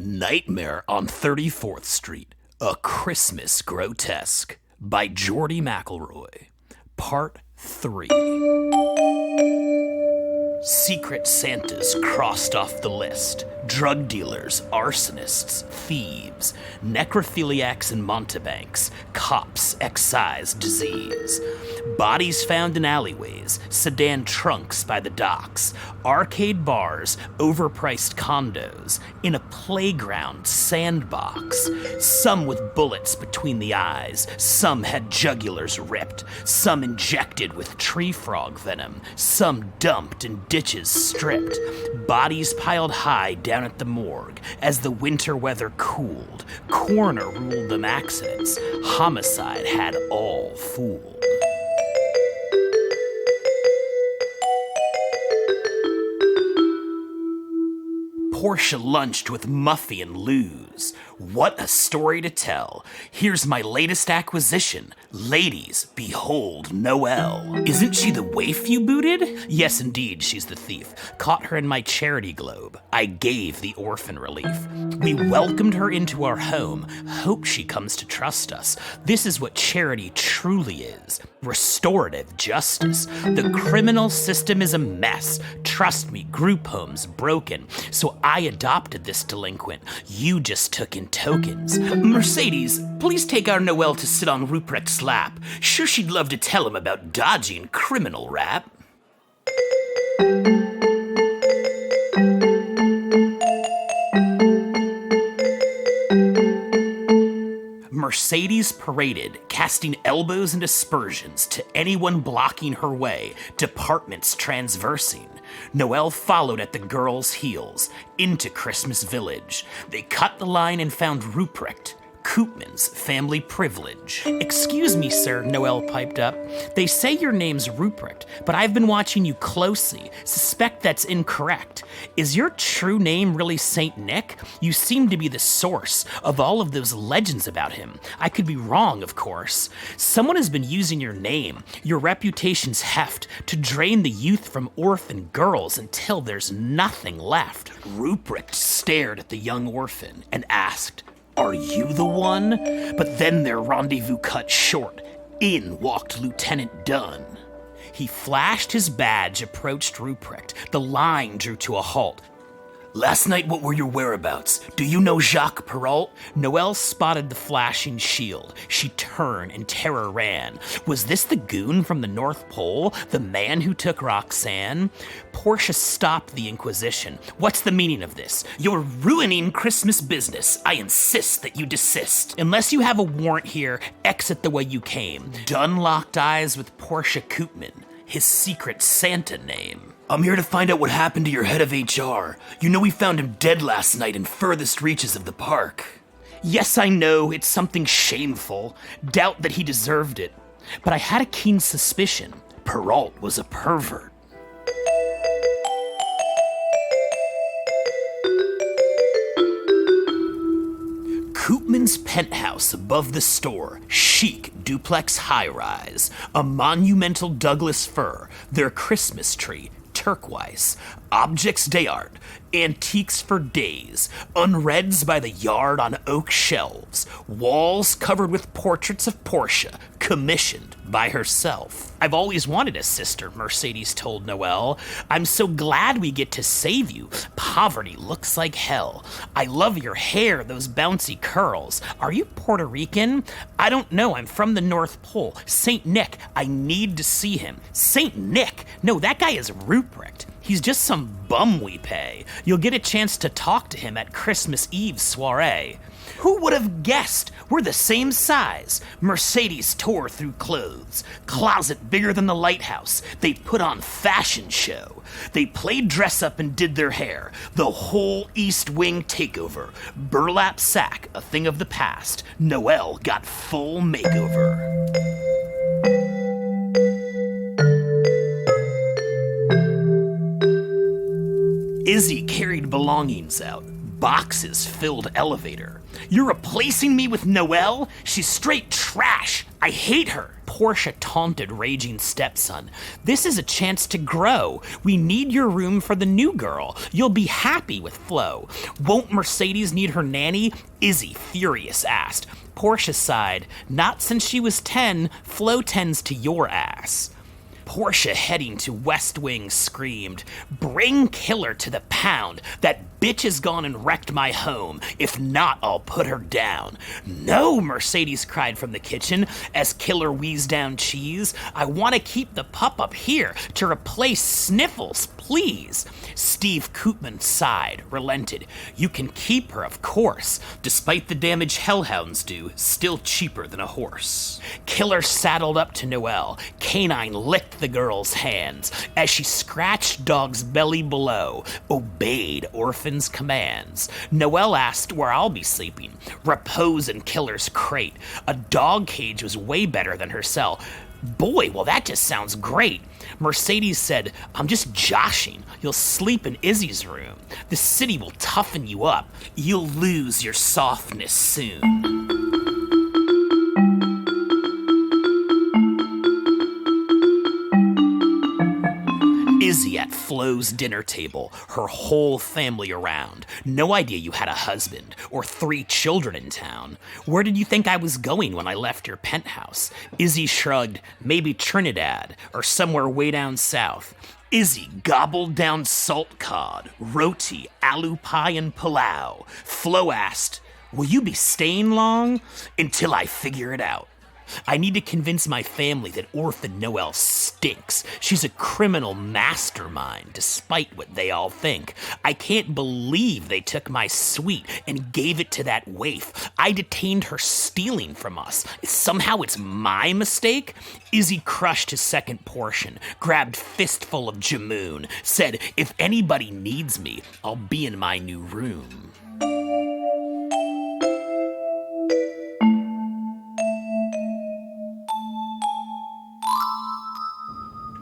Nightmare on 34th Street, A Christmas Grotesque by Geordie McElroy. Part 3. Secret Santas crossed off the list. Drug dealers, arsonists, thieves, necrophiliacs and mountebanks, cops, excise, disease. Bodies found in alleyways, sedan trunks by the docks, arcade bars, overpriced condos, in a playground sandbox. Some with bullets between the eyes, some had jugulars ripped, some injected with tree frog venom, some dumped in ditches stripped. Bodies piled high down at the morgue as the winter weather cooled. Coroner ruled them accidents. Homicide had all fooled. Portia lunched with Muffy and Luz. What a story to tell. Here's my latest acquisition. Ladies, behold Noelle. Isn't she the waif you booted? Yes, indeed, she's the thief. Caught her in my charity globe. I gave the orphan relief. We welcomed her into our home. Hope she comes to trust us. This is what charity truly is. Restorative justice. The criminal system is a mess. Trust me, group homes broken. So I adopted this delinquent. You just took in tokens. Mercedes, please take our Noelle to sit on Ruprecht's lap. Sure she'd love to tell him about dodging criminal rap. Mercedes paraded, casting elbows and aspersions to anyone blocking her way, departments transversing. Noelle followed at the girls' heels, into Christmas Village. They cut the line and found Ruprecht, Koopman's family privilege. Excuse me, sir, Noelle piped up. They say your name's Ruprecht, but I've been watching you closely. Suspect that's incorrect. Is your true name really Saint Nick? You seem to be the source of all of those legends about him. I could be wrong, of course. Someone has been using your name, your reputation's heft, to drain the youth from orphan girls until there's nothing left. Ruprecht stared at the young orphan and asked, "Are you the one?" But then their rendezvous cut short. In walked Lieutenant Dunn. He flashed his badge, approached Ruprecht. The line drew to a halt. "Last night, what were your whereabouts? Do you know Jacques Perrault?" Noelle spotted the flashing shield. She turned and terror ran. Was this the goon from the North Pole? The man who took Roxanne? Portia stopped the Inquisition. "What's the meaning of this? You're ruining Christmas business. I insist that you desist. Unless you have a warrant here, exit the way you came." Dunn locked eyes with Portia Koopman, his secret Santa name. "I'm here to find out what happened to your head of HR. You know we found him dead last night in furthest reaches of the park." "Yes, I know, it's something shameful. Doubt that he deserved it. But I had a keen suspicion. Perrault was a pervert." Koopman's penthouse above the store, chic duplex high-rise, a monumental Douglas fir, their Christmas tree, turquoise, objects d'art, antiques for days, unreads by the yard on oak shelves, walls covered with portraits of Portia, commissioned by herself. "I've always wanted a sister," Mercedes told Noelle. "I'm so glad we get to save you. Poverty looks like hell. I love your hair, those bouncy curls. Are you Puerto Rican?" "I don't know, I'm from the North Pole. Saint Nick, I need to see him." "Saint Nick? No, that guy is Ruprecht. He's just some bum we pay. You'll get a chance to talk to him at Christmas Eve soiree." "Who would have guessed? We're the same size." Mercedes tore through clothes. Closet bigger than the lighthouse. They put on fashion show. They played dress up and did their hair. The whole East Wing takeover. Burlap sack, a thing of the past. Noelle got full makeover. Izzy carried belongings out. boxes filled elevator. You're replacing me with Noelle? She's straight trash. I hate her. Portia taunted raging stepson. This is a chance to grow. We need your room for the new girl. You'll be happy with Flo. Won't Mercedes need her nanny? Izzy, furious, asked. Portia sighed. Not since she was 10. Flo tends to your ass. Portia, heading to West Wing, screamed, Bring Killer to the pound. That bitch has gone and wrecked my home. If not, I'll put her down. No, Mercedes cried from the kitchen as Killer wheezed down cheese. I want to keep the pup up here to replace Sniffles, please. Steve Koopman sighed, relented. You can keep her, of course. Despite the damage hellhounds do, still cheaper than a horse. Killer saddled up to Noelle. Canine licked the girl's hands as she scratched Dog's belly below, obeyed Orphan's commands. Noelle asked where I'll be sleeping. Repose in Killer's crate. A dog cage was way better than her cell. Boy, well that just sounds great. Mercedes said, I'm just joshing. You'll sleep in Izzy's room. The city will toughen you up. You'll lose your softness soon. Izzy at Flo's dinner table, her whole family around. No idea you had a husband or 3 children in town. Where did you think I was going when I left your penthouse? Izzy shrugged, maybe Trinidad or somewhere way down south. Izzy gobbled down salt cod, roti, aloo pie, and pilau. Flo asked, will you be staying long? Until I figure it out. I need to convince my family that Orphan Noelle stinks. She's a criminal mastermind, despite what they all think. I can't believe they took my sweet and gave it to that waif. I detained her stealing from us. Somehow it's my mistake? Izzy crushed his second portion, grabbed fistful of jamoon, said, if anybody needs me, I'll be in my new room.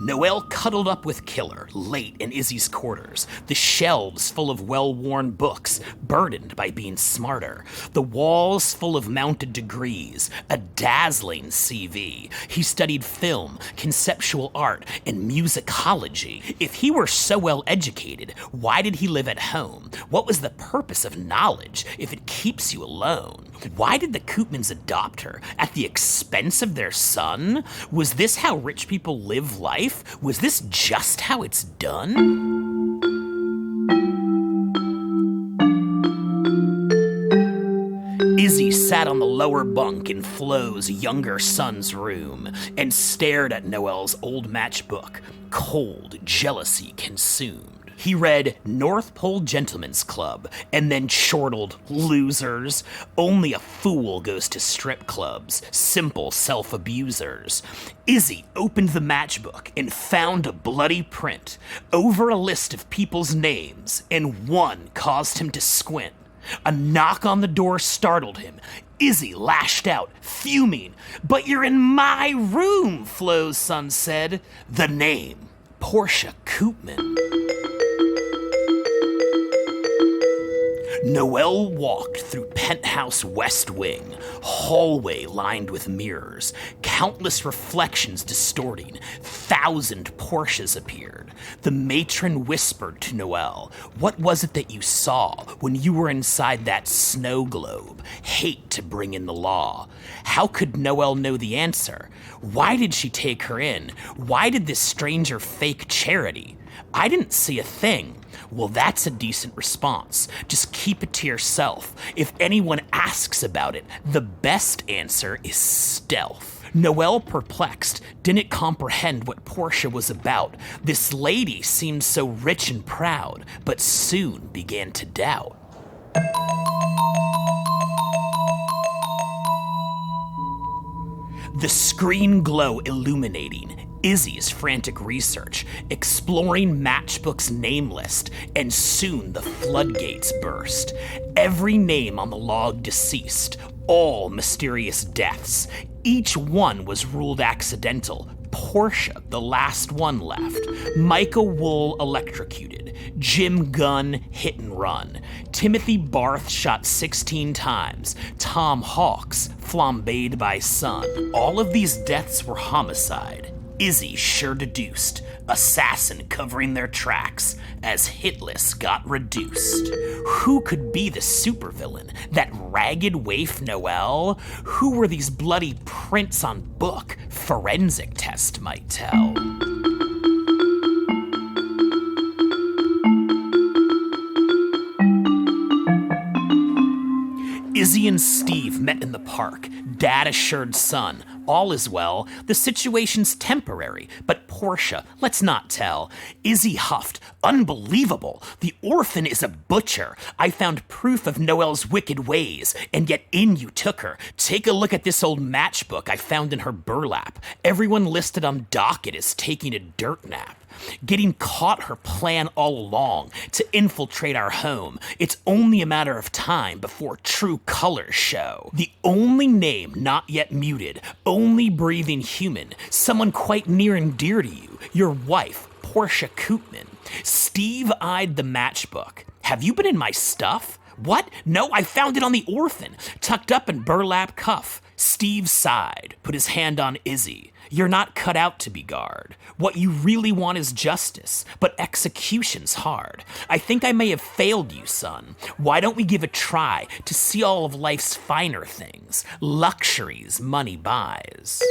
Noelle cuddled up with Killer, late in Izzy's quarters, the shelves full of well-worn books, burdened by being smarter, the walls full of mounted degrees, a dazzling CV. He studied film, conceptual art, and musicology. If he were so well educated, why did he live at home? What was the purpose of knowledge if it keeps you alone? Why did the Koopmans adopt her? At the expense of their son? Was this how rich people live life? Was this just how it's done? Izzy sat on the lower bunk in Flo's younger son's room and stared at Noelle's old matchbook, cold jealousy consumed. He read North Pole Gentlemen's Club and then chortled, losers. Only a fool goes to strip clubs, simple self-abusers. Izzy opened the matchbook and found a bloody print over a list of people's names, and one caused him to squint. A knock on the door startled him. Izzy lashed out, fuming. But you're in my room, Flo's son said. The name, Portia Koopman. Noelle walked through penthouse West Wing, hallway lined with mirrors, countless reflections distorting, 1,000 Porsches appeared. The matron whispered to Noelle, what was it that you saw when you were inside that snow globe? Hate to bring in the law. How could Noelle know the answer? Why did she take her in? Why did this stranger fake charity? I didn't see a thing. Well, that's a decent response. Just keep it to yourself. If anyone asks about it, the best answer is stealth. Noelle, perplexed, didn't comprehend what Portia was about. This lady seemed so rich and proud, but soon began to doubt. The screen glow illuminating Izzy's frantic research, exploring Matchbook's name list, and soon the floodgates burst. Every name on the log deceased, all mysterious deaths. Each one was ruled accidental, Portia, the last one left. Micah Wool electrocuted. Jim Gunn hit and run. Timothy Barth shot 16 times. Tom Hawks flambéed by sun. All of these deaths were homicide. Izzy sure deduced. Assassin covering their tracks as Hitless got reduced. Who could be the supervillain? That ragged waif Noel? Who were these bloody prints on book? Forensic test might tell. Izzy and Steve met in the park. Dad assured son, all is well, the situation's temporary, but Portia, let's not tell. Izzy huffed, unbelievable, the orphan is a butcher. I found proof of Noel's wicked ways, and yet in you took her. Take a look at this old matchbook I found in her burlap. Everyone listed on docket is taking a dirt nap. Getting caught her plan all along to infiltrate our home. It's only a matter of time before true colors show. The only name not yet muted, only breathing human, someone quite near and dear to you, your wife, Portia Koopman. Steve eyed the matchbook. Have you been in my stuff? What? No, I found it on the orphan, tucked up in burlap cuff. Steve sighed, put his hand on Izzy. You're not cut out to be guard. What you really want is justice, but execution's hard. I think I may have failed you, son. Why don't we give a try to see all of life's finer things, luxuries money buys?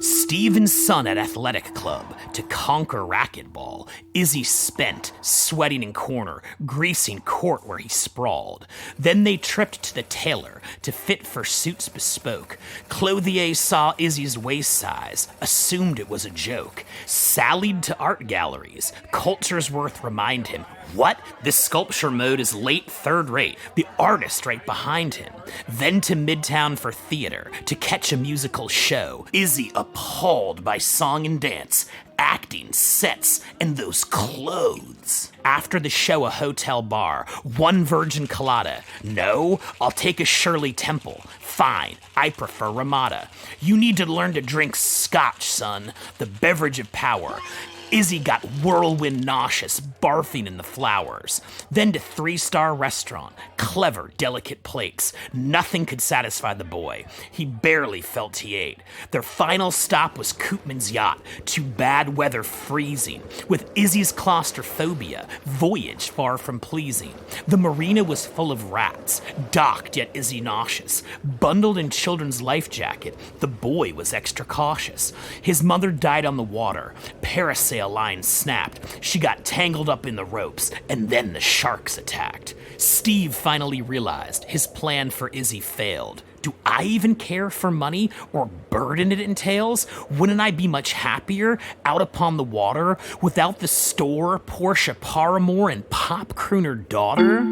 Steve and son at athletic club to conquer racquetball. Izzy spent, sweating in corner, greasing court where he sprawled. Then they tripped to the tailor to fit for suits bespoke. Clothier saw Izzy's waist size, assumed it was a joke. Sallied to art galleries. Culture's worth remind him, what? This sculpture mode is late third rate. The artist right behind him. Then to Midtown for theater to catch a musical show. Izzy appalled by song and dance, acting, sets, and those clothes. After the show, a hotel bar. One virgin colada. No, I'll take a Shirley Temple. Fine, I prefer Ramada. You need to learn to drink scotch, son. The beverage of power. Izzy got whirlwind nauseous, barfing in the flowers. Then to 3-star restaurant. Clever, delicate plates. Nothing could satisfy the boy. He barely felt he ate. Their final stop was Koopman's yacht. To bad weather freezing. With Izzy's claustrophobia, voyage far from pleasing. The marina was full of rats. Docked, yet Izzy nauseous. Bundled in children's life jacket. The boy was extra cautious. His mother died on the water. Parasail line snapped. She got tangled up in the ropes, and then the sharks attacked. Steve finally realized his plan for Izzy failed. Do I even care for money or burden it entails? Wouldn't I be much happier out upon the water without the store, Portia Paramore, and pop crooner daughter?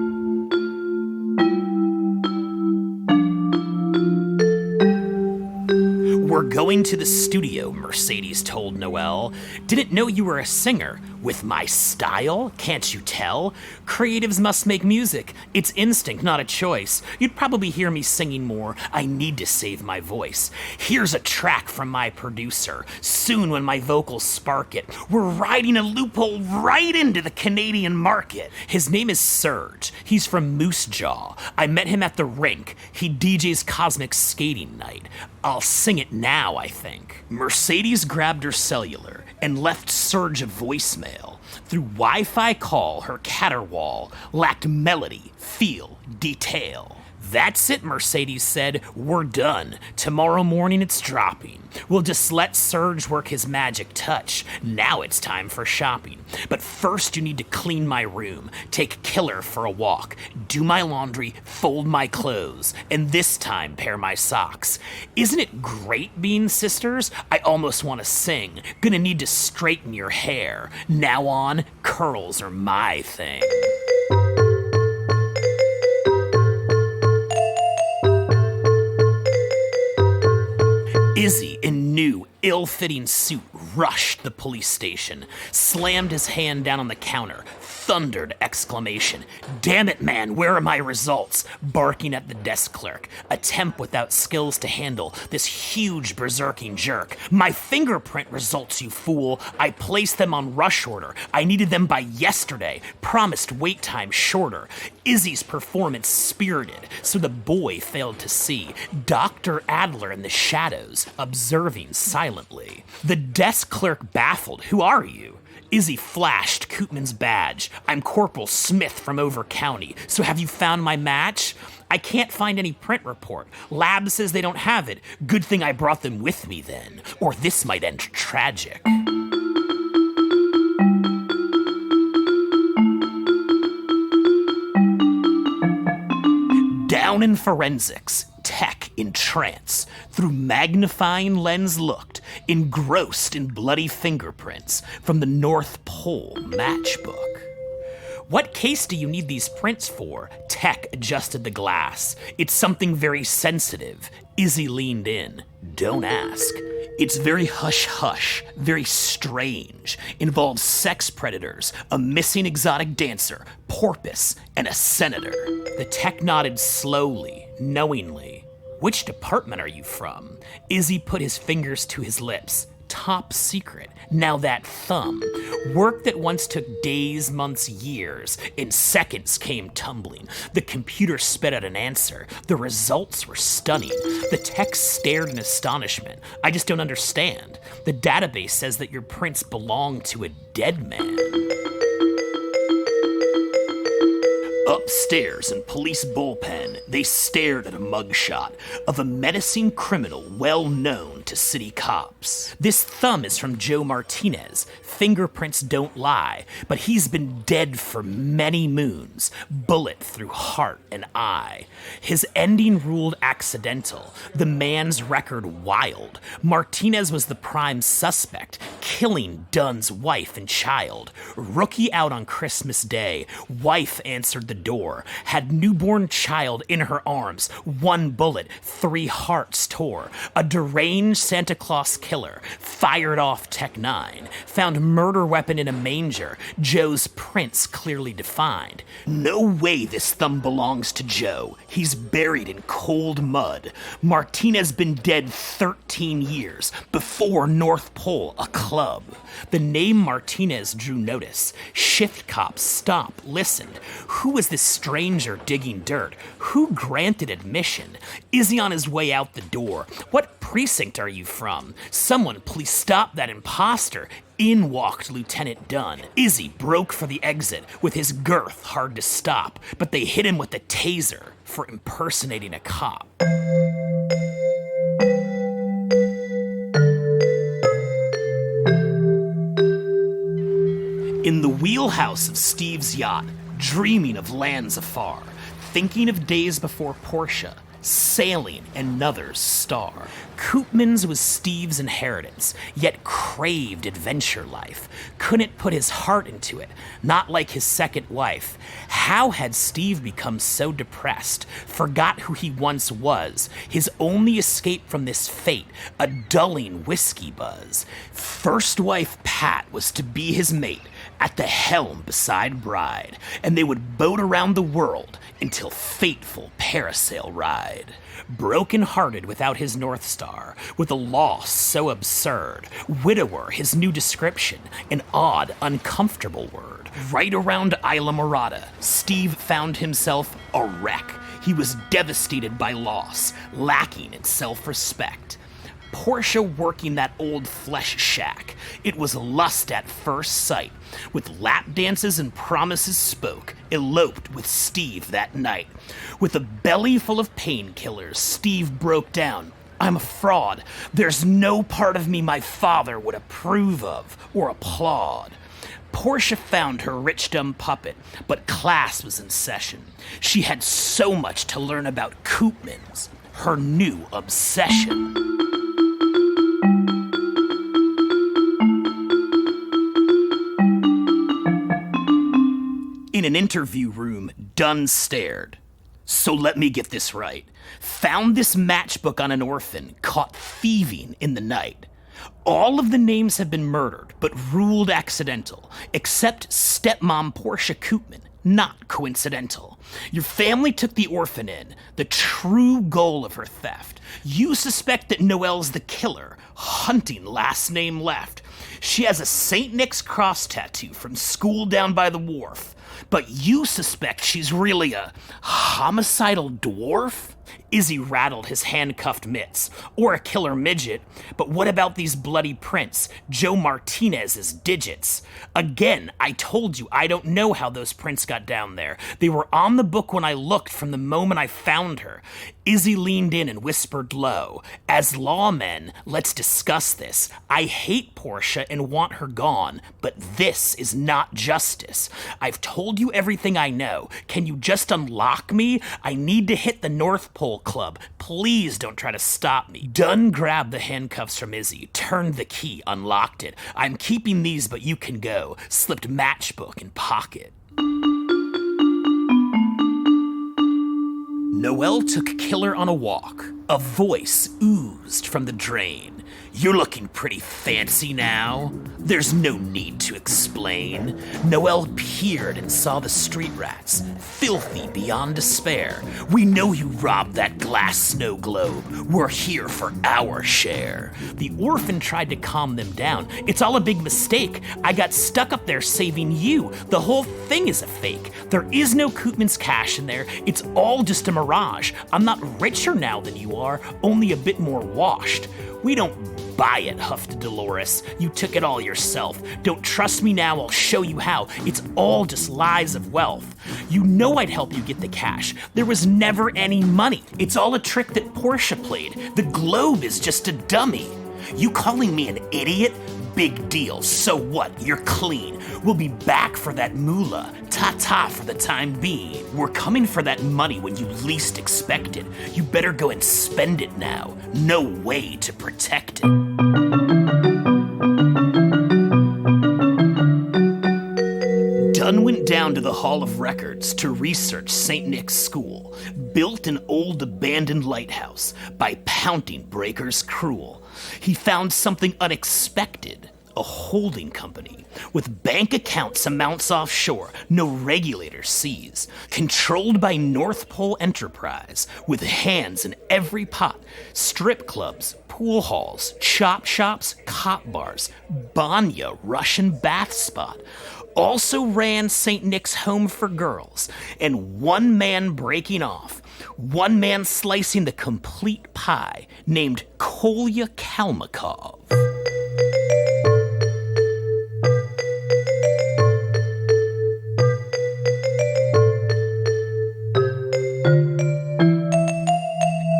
We're going to the studio, Mercedes told Noel. Didn't know you were a singer. With my style, can't you tell? Creatives must make music. It's instinct, not a choice. You'd probably hear me singing more. I need to save my voice. Here's a track from my producer. Soon when my vocals spark it, we're riding a loophole right into the Canadian market. His name is Serge. He's from Moose Jaw. I met him at the rink. He DJs Cosmic Skating Night. I'll sing it now, I think. Mercedes grabbed her cellular and left Serge a voicemail. Through Wi-Fi call, her caterwaul lacked melody, feel, detail. That's it, Mercedes said. We're done. Tomorrow morning it's dropping. We'll just let Serge work his magic touch. Now it's time for shopping. But first you need to clean my room, take Killer for a walk, do my laundry, fold my clothes, and this time pair my socks. Isn't it great being sisters? I almost want to sing. Gonna need to straighten your hair. Now on, curls are my thing. Izzy, in new, ill-fitting suit, rushed the police station, slammed his hand down on the counter, thundered exclamation, "Damn it, man, where are my results?" barking at the desk clerk, a temp without skills to handle this huge berserking jerk. "My fingerprint results, you fool. I placed them on rush order. I needed them by yesterday. Promised wait time shorter." Izzy's performance spirited, so the boy failed to see Dr. Adler in the shadows, observing silently. The desk clerk baffled. "Who are you?" Izzy flashed Koopman's badge. "I'm Corporal Smith from Over County. So have you found my match?" "I can't find any print report. Lab says they don't have it. Good thing I brought them with me then, or this might end tragic." Down in forensics, Tech in trance, through magnifying lens looked, engrossed in bloody fingerprints from the North Pole matchbook. "What case do you need these prints for?" Tech adjusted the glass. "It's something very sensitive." Izzy leaned in. "Don't ask." "It's very hush-hush, very strange. Involves sex predators, a missing exotic dancer, porpoise, and a senator." The tech nodded slowly, knowingly. "Which department are you from?" Izzy put his fingers to his lips. "Top secret. Now that thumb. Work that once took days, months, years. In seconds came tumbling. The computer spit out an answer. The results were stunning." The tech stared in astonishment. "I just don't understand. The database says that your prints belong to a dead man." Upstairs in police bullpen, they stared at a mugshot of a menacing criminal well known to city cops. This thumb is from Joe Martinez. Fingerprints don't lie, but he's been dead for many moons. Bullet through heart and eye. His ending ruled accidental, the man's record wild. Martinez was the prime suspect, killing Dunn's wife and child. Rookie out on Christmas Day, wife answered the door, had newborn child in her arms, 1 bullet, 3 hearts tore. A deranged Santa Claus killer fired off Tech 9, found murder weapon in a manger, Joe's prints clearly defined. No way this thumb belongs to Joe. He's buried in cold mud. Martinez been dead 13 years, before North Pole, a club. The name Martinez drew notice. Shift cops stopped, listened. Who was this stranger digging dirt? Who granted admission? Is he on his way out the door? What precinct are you from? Someone please stop that imposter. In walked Lieutenant Dunn. Izzy broke for the exit, with his girth hard to stop, but they hit him with a taser for impersonating a cop. In the wheelhouse of Steve's yacht, dreaming of lands afar, thinking of days before Portia, sailing another's star. Koopman's was Steve's inheritance, yet craved adventure life. Couldn't put his heart into it, not like his second wife. How had Steve become so depressed, forgot who he once was, his only escape from this fate, a dulling whiskey buzz? First wife Pat was to be his mate, at the helm beside bride, and they would boat around the world until fateful parasail ride. Broken-hearted without his North Star, with a loss so absurd, widower his new description, an odd, uncomfortable word. Right around Isla Morada, Steve found himself a wreck. He was devastated by loss, lacking in self-respect. Portia working that old flesh shack. It was lust at first sight. With lap dances and promises spoke, eloped with Steve that night. With a belly full of painkillers, Steve broke down. "I'm a fraud. There's no part of me my father would approve of or applaud." Portia found her rich dumb puppet, but class was in session. She had so much to learn about Koopman's, her new obsession. In an interview room, Dunn stared. "So let me get this right. Found this matchbook on an orphan, caught thieving in the night. All of the names have been murdered, but ruled accidental, except stepmom Portia Koopman, not coincidental. Your family took the orphan in, the true goal of her theft. You suspect that Noelle's the killer, hunting last name left. She has a St. Nick's cross tattoo from school down by the wharf. But you suspect she's really a homicidal dwarf? Izzy rattled his handcuffed mitts. Or a killer midget. But what about these bloody prints? Joe Martinez's digits. Again, I told you I don't know how those prints got down there. They were on the book when I looked from the moment I found her. Izzy leaned in and whispered low, "As lawmen, let's discuss this. I hate Portia and want her gone, but this is not justice. I've told you everything I know. Can you just unlock me? I need to hit the North Pole Club. Please don't try to stop me." Dunn grabbed the handcuffs from Izzy, turned the key, unlocked it. "I'm keeping these, but you can go." Slipped matchbook in pocket. Noelle took Killer on a walk. A voice oozed from the drain. "You're looking pretty fancy now. There's no need to explain." Noelle peered and saw the street rats, filthy beyond despair. "We know you robbed that glass snow globe. We're here for our share." The orphan tried to calm them down. "It's all a big mistake. I got stuck up there saving you. The whole thing is a fake. There is no Koopman's cash in there. It's all just a mirage. I'm not richer now than you are, only a bit more washed." "We don't buy it," huffed Dolores. "You took it all yourself. Don't trust me now, I'll show you how. It's all just lies of wealth. You know I'd help you get the cash. There was never any money. It's all a trick that Portia played. The globe is just a dummy." "You calling me an idiot? Big deal. So what? You're clean. We'll be back for that moolah. Ta-ta for the time being. We're coming for that money when you least expect it. You better go and spend it now. No way to protect it." Dunn went down to the Hall of Records to research St. Nick's School, built an old abandoned lighthouse by Pounding Breakers Cruel. He found something unexpected, a holding company with bank accounts amounts offshore, no regulator sees, controlled by North Pole Enterprise, with hands in every pot, strip clubs, pool halls, chop shops, cop bars, banya Russian bath spot. Also ran St. Nick's Home for Girls, and one man breaking off, one man slicing the complete pie, named Kolya Kalmakov.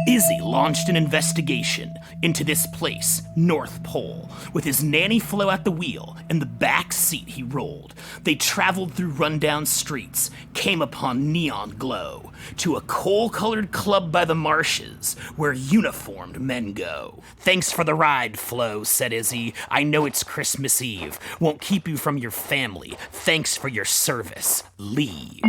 Izzy launched an investigation into this place, North Pole, with his nanny Flo at the wheel and the back seat he rolled. They traveled through rundown streets, came upon neon glow, to a coal-colored club by the marshes where uniformed men go. "Thanks for the ride, Flo," said Izzy. "I know it's Christmas Eve. Won't keep you from your family. Thanks for your service. Leave."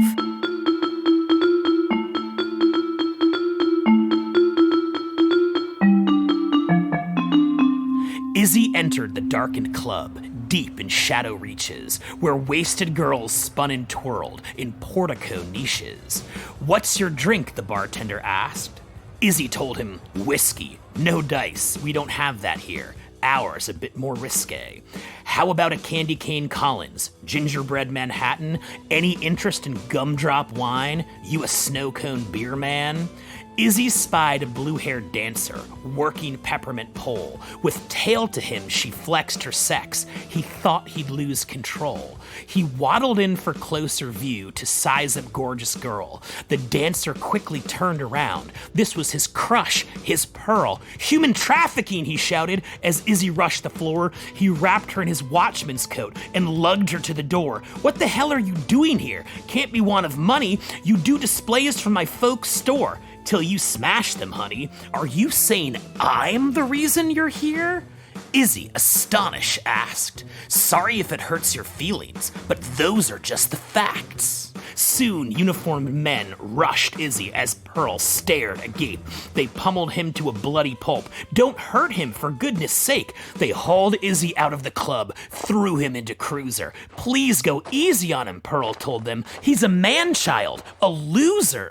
Izzy entered the darkened club, deep in shadow reaches, where wasted girls spun and twirled in portico niches. "What's your drink?" the bartender asked. Izzy told him, "Whiskey. No dice. We don't have that here. Ours a bit more risque. How about a candy cane Collins? Gingerbread Manhattan? Any interest in gumdrop wine? You a snow cone beer man?" Izzy spied a blue-haired dancer, working peppermint pole. With tail to him, she flexed her sex. He thought he'd lose control. He waddled in for closer view to size up gorgeous girl. The dancer quickly turned around. This was his crush, his pearl. "Human trafficking," he shouted as Izzy rushed the floor. He wrapped her in his watchman's coat and lugged her to the door. "What the hell are you doing here? Can't be want of money. You do displays from my folks' store. Till you smash them, honey. Are you saying I'm the reason you're here?" Izzy, astonished, asked. "Sorry if it hurts your feelings, but those are just the facts." Soon, uniformed men rushed Izzy as Pearl stared agape. They pummeled him to a bloody pulp. Don't hurt him, for goodness sake. They hauled Izzy out of the club, threw him into Cruiser. Please go easy on him, Pearl told them. He's a man-child, a loser.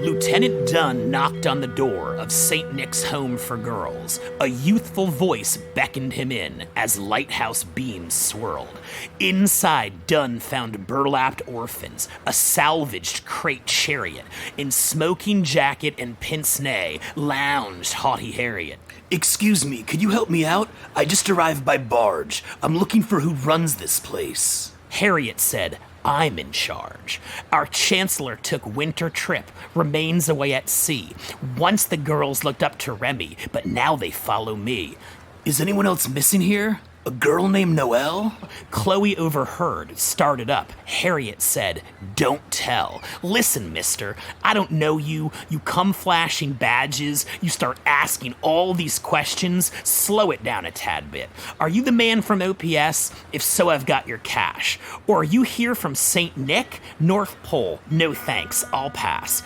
Lieutenant Dunn knocked on the door of St. Nick's Home for Girls. A youthful voice beckoned him in as lighthouse beams swirled. Inside, Dunn found burlapped orphans, a salvaged crate chariot. In smoking jacket and pince-nez lounged haughty Harriet. Excuse me, could you help me out? I just arrived by barge. I'm looking for who runs this place. Harriet said, I'm in charge. Our chancellor took winter trip, remains away at sea. Once the girls looked up to Remy, but now they follow me. Is anyone else missing here? A girl named Noelle? Chloe overheard, started up. Harriet said, don't tell. Listen, mister, I don't know you. You come flashing badges. You start asking all these questions. Slow it down a tad bit. Are you the man from OPS? If so, I've got your cash. Or are you here from St. Nick? North Pole. No thanks, I'll pass.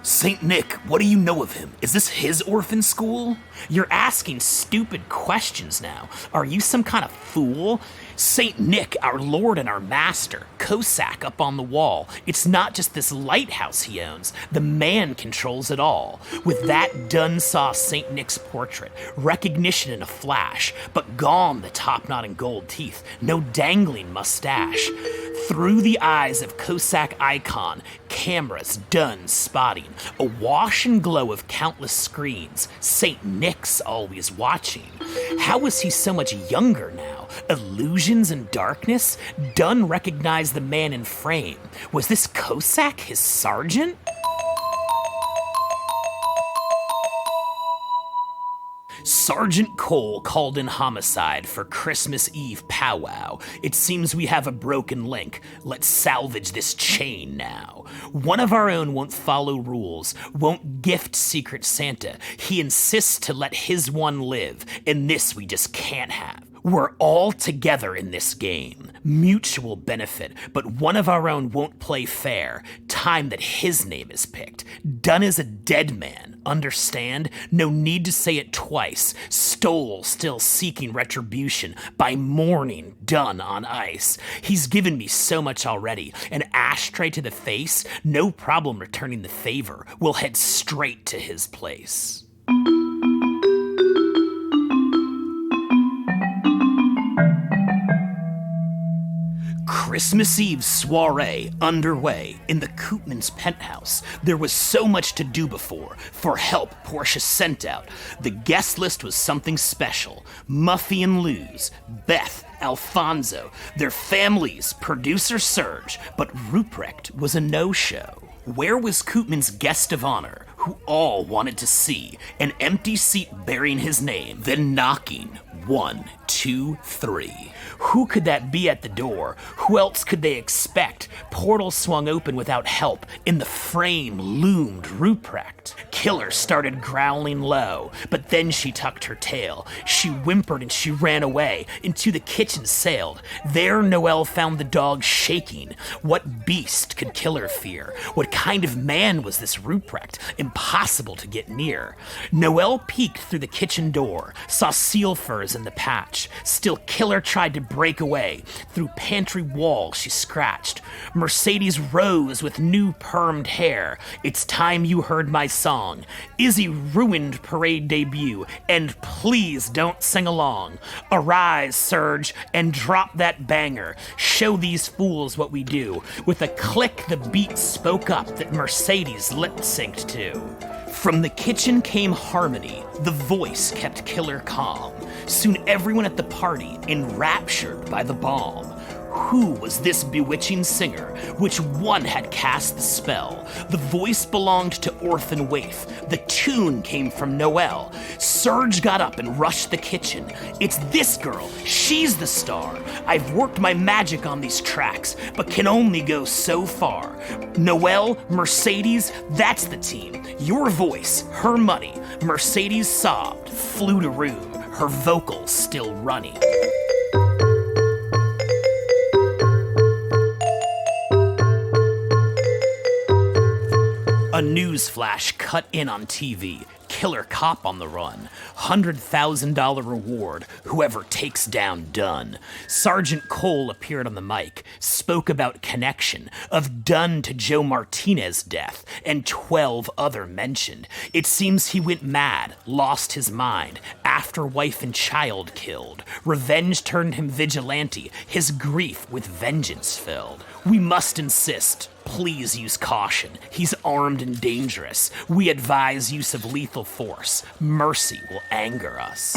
St. Nick, what do you know of him? Is this his orphan school? You're asking stupid questions now. Are you some kind of fool? St. Nick, our lord and our master, Cossack up on the wall. It's not just this lighthouse he owns. The man controls it all. With that, Dunn saw St. Nick's portrait. Recognition in a flash, but gone the top knot and gold teeth. No dangling mustache. Through the eyes of Cossack icon, cameras Dunn spotting. A wash and glow of countless screens. St. Nick's always watching. How was he so much younger now? Illusions and darkness? Dunn recognized the man in frame. Was this Cossack, his sergeant? Sergeant Cole called in homicide for Christmas Eve powwow. It seems we have a broken link. Let's salvage this chain now. One of our own won't follow rules, won't gift Secret Santa. He insists to let his one live, and this we just can't have. We're all together in this game. Mutual benefit, but one of our own won't play fair. Time that his name is picked. Dunn is a dead man, understand? No need to say it twice. Stole still seeking retribution by mourning Dunn on ice. He's given me so much already. An ashtray to the face, no problem returning the favor. We'll head straight to his place. Christmas Eve soiree underway in the Koopman's penthouse. There was so much to do before. For help, Portia sent out. The guest list was something special. Muffy and Luz, Beth, Alfonso, their families, producer Serge, but Ruprecht was a no-show. Where was Koopman's guest of honor, who all wanted to see? An empty seat bearing his name, then knocking. 1, 2, 3. Who could that be at the door? Who else could they expect? Portal swung open without help. In the frame loomed Ruprecht. Killer started growling low, but then she tucked her tail. She whimpered and she ran away. Into the kitchen sailed. There Noelle found the dog shaking. What beast could Killer fear? What kind of man was this Ruprecht? Impossible to get near. Noelle peeked through the kitchen door, saw seal furs in the patch. Still Killer tried to break away. Through pantry wall she scratched. Mercedes rose with new permed hair. It's time you heard my song. Izzy ruined parade debut, and please don't sing along. Arise, Serge, and drop that banger. Show these fools what we do. With a click, the beat spoke up that Mercedes lip-synced to. From the kitchen came harmony. The voice kept Killer calm. Soon everyone at the party enraptured by the balm. Who was this bewitching singer? Which one had cast the spell? The voice belonged to Orphan Waif. The tune came from Noelle. Serge got up and rushed the kitchen. It's this girl. She's the star. I've worked my magic on these tracks, but can only go so far. Noelle, Mercedes, that's the team. Your voice, her money. Mercedes sobbed, flew to room. her vocals still running. A news flash cut in on TV. Killer cop on the run. $100,000 reward, whoever takes down Dunn. Sergeant Cole appeared on the mic, spoke about connection of Dunn to Joe Martinez's death, and 12 other mentioned. It seems he went mad, lost his mind, after wife and child killed. Revenge turned him vigilante, his grief with vengeance filled. We must insist. Please use caution. He's armed and dangerous. We advise use of lethal force. Mercy will anger us.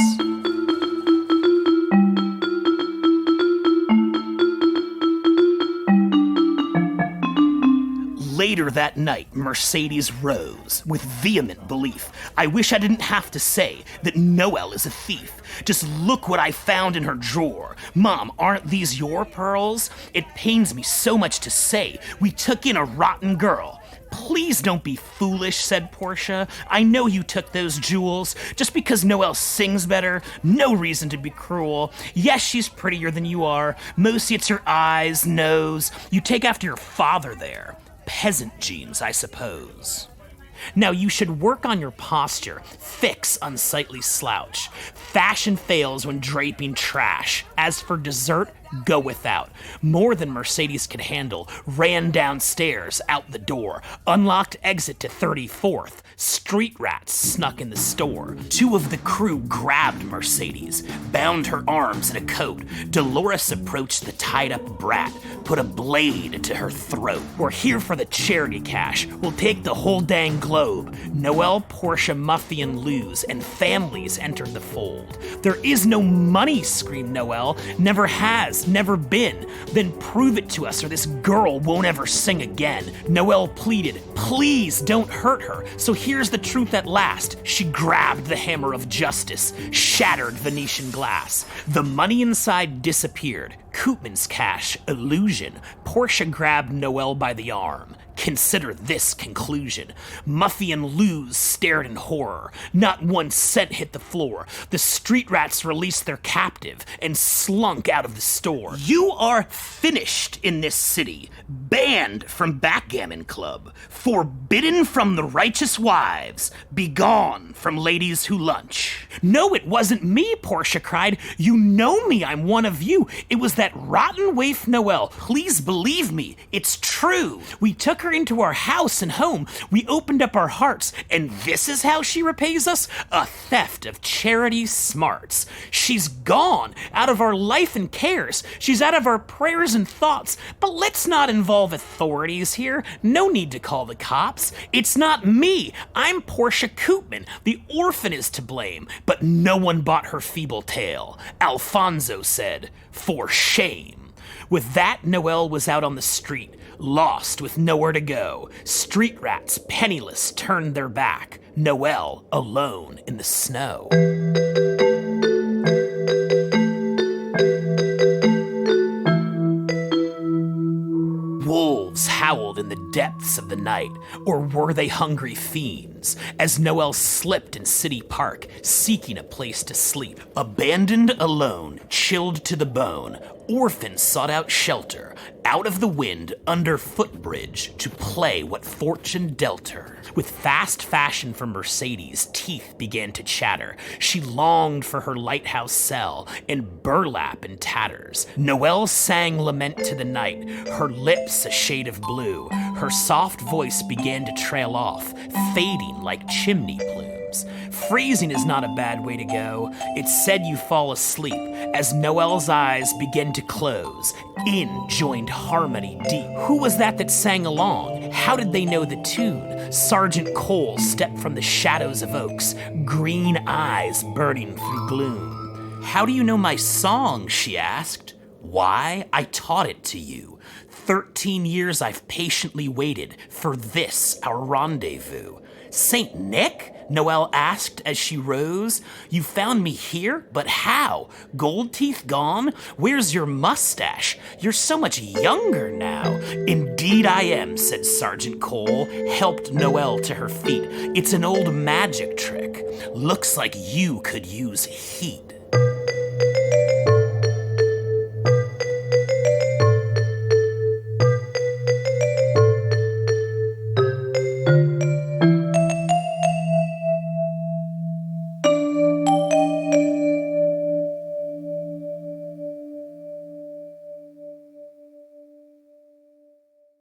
Later that night, Mercedes rose with vehement belief. I wish I didn't have to say that Noelle is a thief. Just look what I found in her drawer. Mom, aren't these your pearls? It pains me so much to say we took in a rotten girl. Please don't be foolish, said Portia. I know you took those jewels. Just because Noelle sings better, no reason to be cruel. Yes, she's prettier than you are. Mostly it's her eyes, nose. You take after your father there. Peasant genes, I suppose. Now you should work on your posture, fix unsightly slouch. Fashion fails when draping trash. As for dessert, go without. More than Mercedes could handle, ran downstairs, out the door, unlocked exit to 34th. Street rats snuck in the store. 2 of the crew grabbed Mercedes, bound her arms in a coat. Dolores approached the tied-up brat, put a blade to her throat. We're here for the charity cash. We'll take the whole dang globe. Noelle, Portia, Muffy, and Luz, and families entered the fold. There is no money, screamed Noelle. Never has, never been. Then prove it to us or this girl won't ever sing again. Noelle pleaded, please don't hurt her. So here's the truth at last. She grabbed the hammer of justice, shattered Venetian glass. The money inside disappeared. Koopman's cash, illusion. Portia grabbed Noelle by the arm. Consider this conclusion. Muffy and Luz stared in horror. Not 1 cent hit the floor. The street rats released their captive and slunk out of the store. You are finished in this city. Banned from Backgammon Club. Forbidden from the righteous wives. Begone from ladies who lunch. No, it wasn't me, Portia cried. You know me, I'm one of you. It was that rotten waif Noelle. Please believe me, it's true. We took her into our house and home. We opened up our hearts, and this is how she repays us? A theft of charity smarts. She's gone, out of our life and cares. She's out of our prayers and thoughts. But let's not involve authorities here. No need to call the cops. It's not me. I'm Portia Koopman. The orphan is to blame. But no one bought her feeble tale. Alfonso said, for shame. With that, Noelle was out on the street, lost with nowhere to go. Street rats, penniless, turned their back. Noelle alone in the snow. Wolves howled in the depths of the night, or were they hungry fiends, as Noelle slipped in City Park, seeking a place to sleep. Abandoned alone, chilled to the bone, orphan sought out shelter, out of the wind, under footbridge, to play what fortune dealt her. With fast fashion from Mercedes, teeth began to chatter. She longed for her lighthouse cell, in burlap and tatters. Noelle sang lament to the night, her lips a shade of blue. Her soft voice began to trail off, fading like chimney plumes. Freezing is not a bad way to go. It's said you fall asleep as Noelle's eyes begin to close. In joined harmony deep. Who was that sang along? How did they know the tune? Sergeant Cole stepped from the shadows of oaks, green eyes burning through gloom. How do you know my song? She asked. Why? I taught it to you. 13 years I've patiently waited for this, our rendezvous. Saint Nick? Noelle asked as she rose. You found me here? But how? Gold teeth gone? Where's your mustache? You're so much younger now. Indeed I am, said Sergeant Cole, helped Noelle to her feet. It's an old magic trick. Looks like you could use heat.